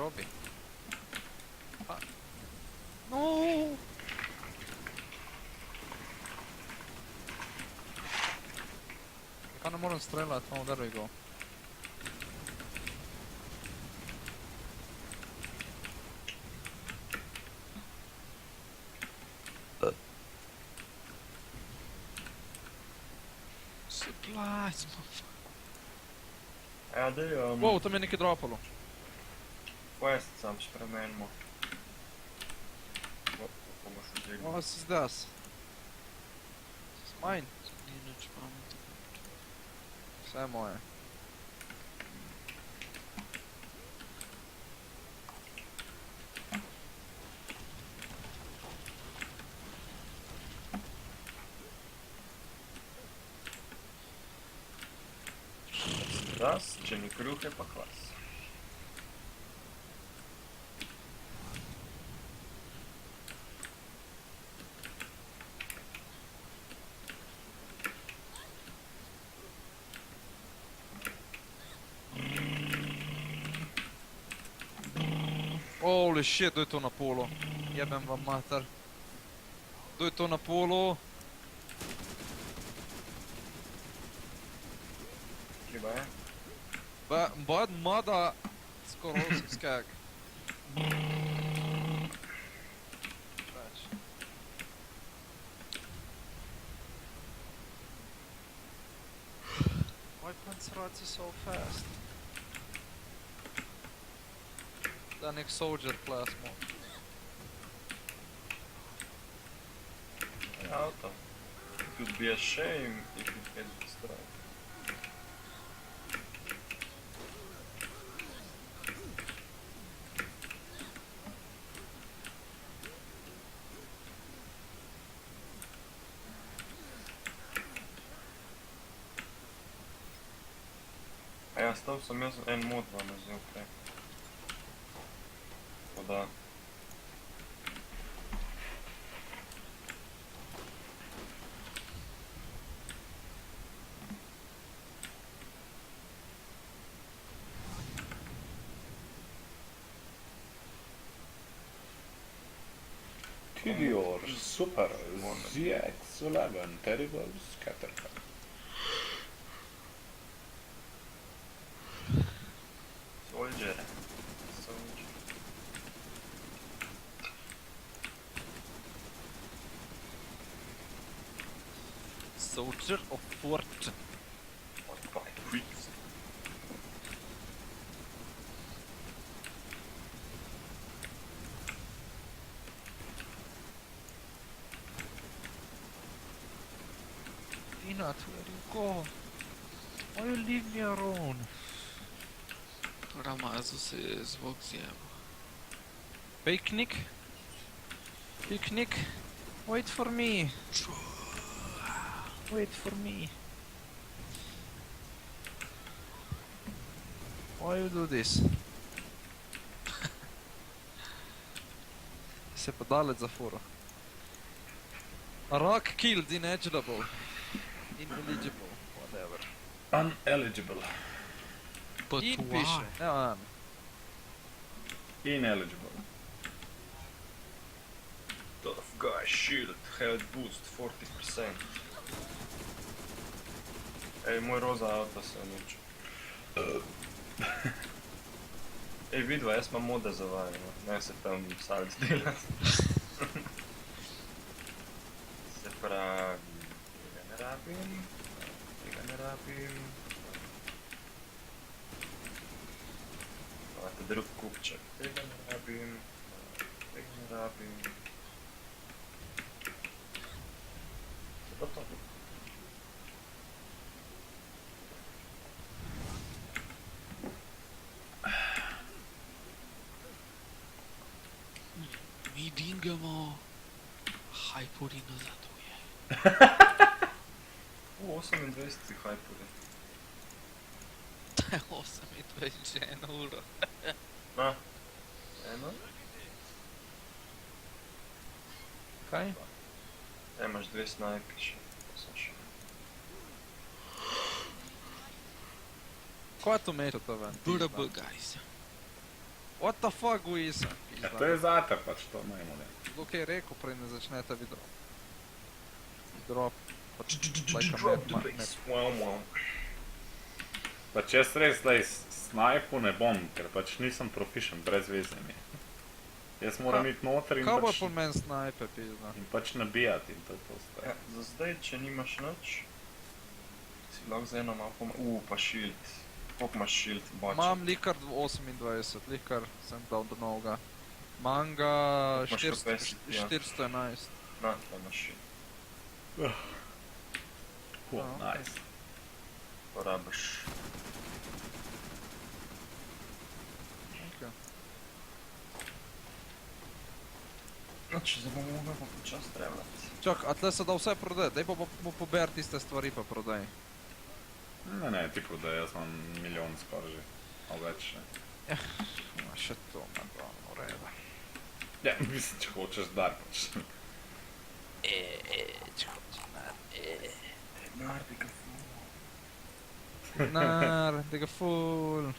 Robi. Pa. No. Pa ne moram streljati, no, there we go. Supplies, Ja, daj, wow, tam je nekaj dropalo. quest sam spremenimo. Kako boš vzeli? What is this? It's mine. Ni nič pametno. Vse je moje. Raz, če ni kruhe, pa kvas. Holy shit, kdo je to na polu? Jebem vam mater. Kdo je to na polu? Kiba je? Bad mada skoro skag. Več. Why Panzerati so fast? Da nek soldier class mod. Auto. It would be a shame if it gets destroyed. A ja, stal sem jaz en mod vam vzel prej. Tako da... Tidior, Super, ZX11, Terrible Scattergun. Soldier. Soldier. Soldier of Fortune. Or by priests. Peanut, where you go? Why you leave me alone? Ramazu se je zvok zjebo. Picnic? Picnic? Wait for me. Wait for me. Why you do this? Se pa dalec za furo. Rock killed, ineligible. Ineligible, whatever. Uneligible. But In why? piše, ne an. Ineligible. Tough guy shield, health boost 40%. Ej, moj roza avto se uniči. Ej, vidva, jaz imam mode za vaju, no. Ne se tam salc delat. Se pravi, tega ne rabim, tega ne rabim. Imate drug kupček, tega ne rabim, tega ne rabim. Se pa to. Mi dingamo hajpurino zaduje. 28 si hajpuri. To je 28 že 1 uro. Na, eno. Kaj? Imaš dve snajpi še, to sem še. Ko je to meča to ven? BRB, guys. What the fuck, Guisa? Ja, to je zate pač, to ne morem. Kdo kaj je rekel, prej ne začnete video. Drop. Pač, like a Drop the map. bass. Wow, wow. Pač jaz res zdaj snajpu ne bom, ker pač nisem proficient, brez veze mi. Jaz moram iti noter in Kaj bo pač, po meni snajpe, pizda? in pač nabijati in to je to zdaj. Ja, za zdaj, če nimaš nič, si lahko za eno mapo... pa shield. Koliko imaš shield, bača? Imam likar 28, likar sem dal do novega. Manga Imaš 400 capacity, ja. 411. Na, da imaš shield. Cool, ok. nice. Porabiš. Okay. No, če zdaj bomo mogli pa počas trebljati. Čak, a tle se da vse prodati, daj pa pober tiste stvari pa prodaj. Ne, ti prodaj, jaz imam milijon skoraj že. A več ne. Ma še to, me glavno, v redu. Ja, mislim, če hočeš dar pač. Če hočeš, Nardi ga nar, tega ful.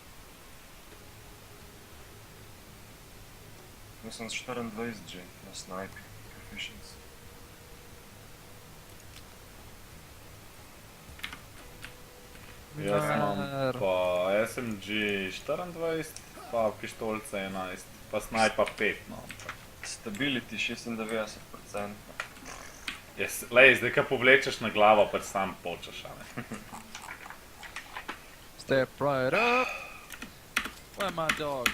Mislim, z 24 že na snipe. Proficiency. Jaz imam Nar. pa SMG 24, pa pištolce 11, pa snajpa 5, no. Stability 96%. Lej, zdaj kaj povlečeš na glavo, pač sam počeš, a ne. Step right up. Where my dog?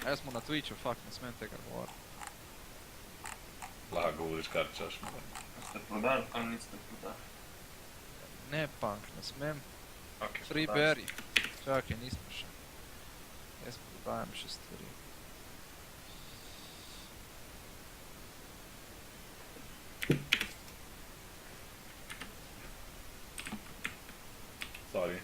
A smo na Twitchu, fuck, ne smem tega govoriti. Lahko govoriš kar češ, ne. Ste prodali, ali niste prodali? Ne, punk, ne smem. Okay, Free berry. Čakaj, nismo še. Jaz prodajam še stvari. Sorry.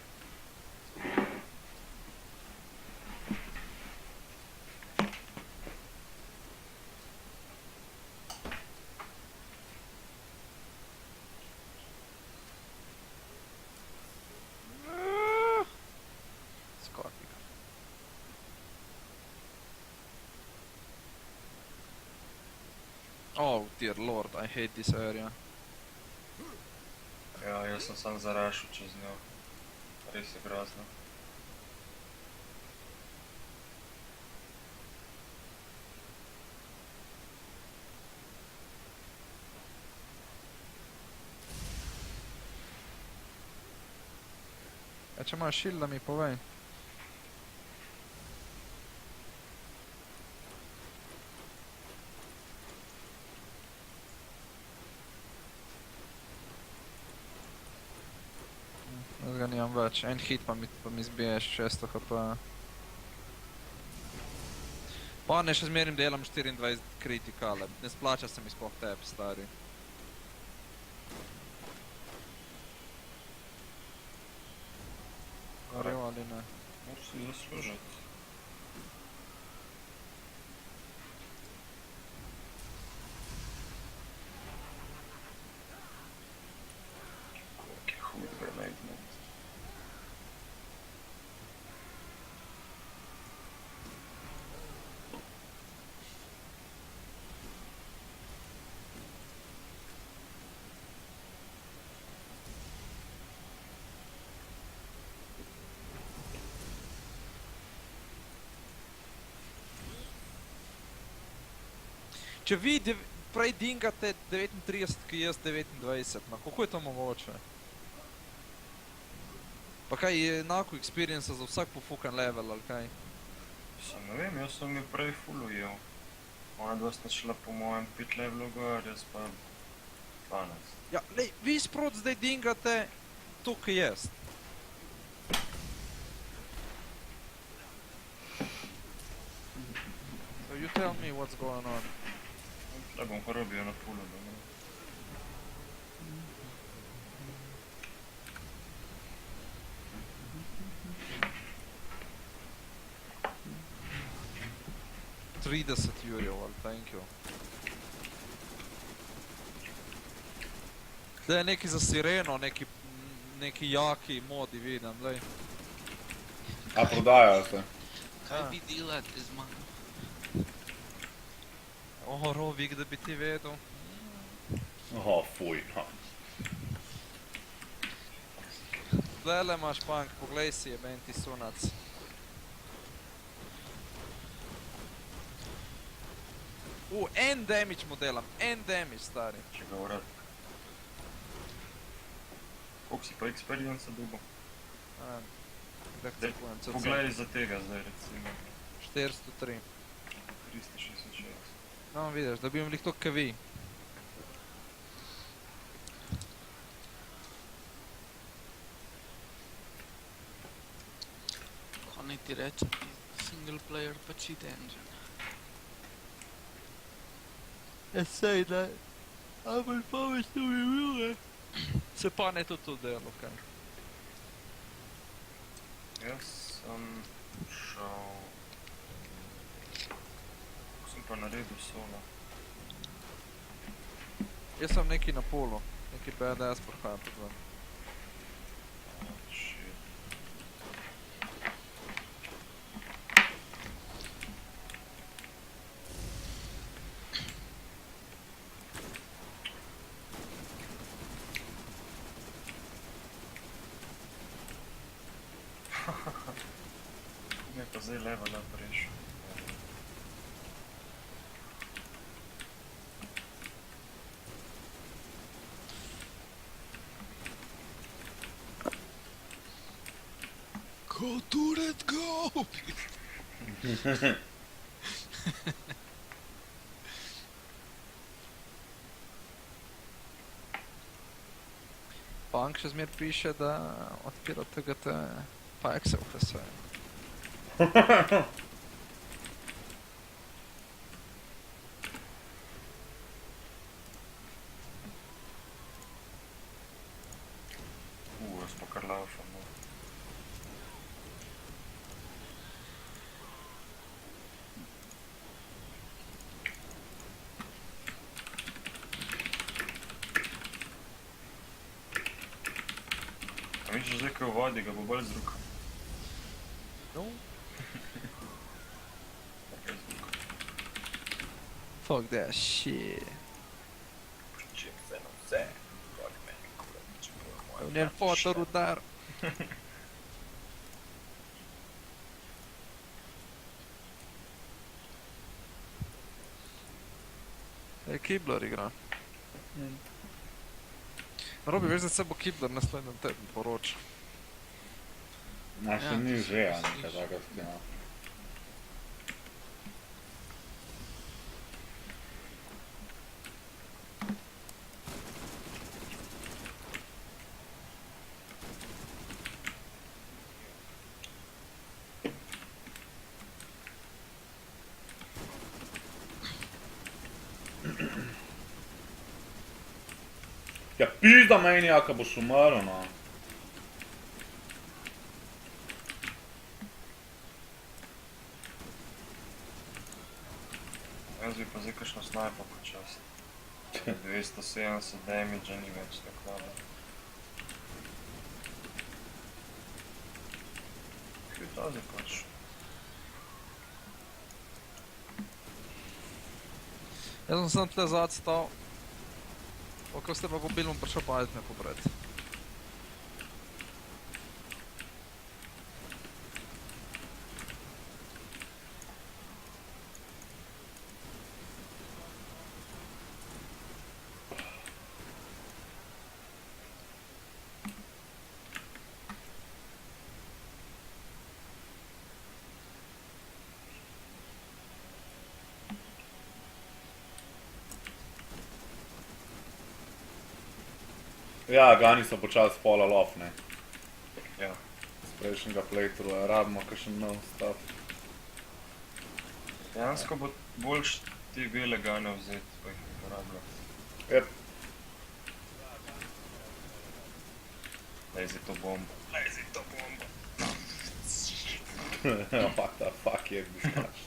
Skorpiga. Oh dear lord, I hate this area. Ja, jaz sem sam zarašil čez njo. Res je grozno. Ja, če imaš shield, da mi povej. Jaz ga nimam več, en hit pa mi zbiješ 600 HP. Pa ne, še zmerim delam 24 kritikale, ne splača se mi sploh tebi, stari. Gorel ali ne? Moraš si zaslužiti. Koliko je hud grenade mod. Če vi prej dingate 39, ki jaz 29, no kako je to mogoče? Pa kaj je enako experience za vsak pofukan level ali kaj? Sam ne vem, jaz sem mi prej full ujel. Ona dva sta šla po mojem 5 levelu gor, jaz pa 12. Ja, lej, vi sprot zdaj dingate to, ki jaz. So you tell me what's going on. Tle bom kar robil na pulu, da ne. €30, well, thank you. Tle je neki za sireno, neki jaki modi vidim, lej. A prodajajo se. Kaj Ja. vi delate z mano? O, Rovik, da bi ti vedel. Fuj, no. Zdajle imaš punk, poglej si, jeben ti sunac. En damage mu delam, en damage, stari. Če ga urad. Koliko si pa experience dobil? Da Daj, kupujem CC. Poglej za tega zdaj recimo. 403. 366. No, vidiš, da bi imeli to kaj vi. Ko naj ti rečem, single player pa cheat engine. Ja, sej, da. Ampak pametno bi bilo, se pa ne to delo, kaj. Jaz sem šel... Sem pa naredil solo. Jaz sem neki na polu, neki BDS prihajam pod ven. Shit. Mi je pa zdaj level up rešil. Go turret, go! Punk še zmer piše, da odpira TGT pa Excel HSE. Jaz pa kar laufam. No. A misliš zdaj, ko je v vodi, ga bo bolj zruk? No, Tako je zruk. fuck that shit. Ček se na vse. Fuck meni, kurat, če bo moj Njen fotorudar. Kibler igra. Robi, veš, da se bo Kibler naslednjem tednu poročil. Naši Ja, ni to že, a slišim. nekaj takega skina. Ja, pizda manijaka boš umrl, no. Jaz bi pa zdaj kakšno snajpo počasi. 270 damage, ni več tako malo. Kaj je ta zdaj pač? Jaz sem sem tle zad stal. Ko ste pa pobili, bom prišel pa me pobrat. Ja, Gani so počasi spolali off, ne. Ja. Z prejšnjega playthrougha, rabimo kakšen nov stuff. Dejansko bo boljš ti bele gane vzeti, pa jih uporabljati. Jep. Lezi to bombo. Lezi to bombo. What the fuck je diskač.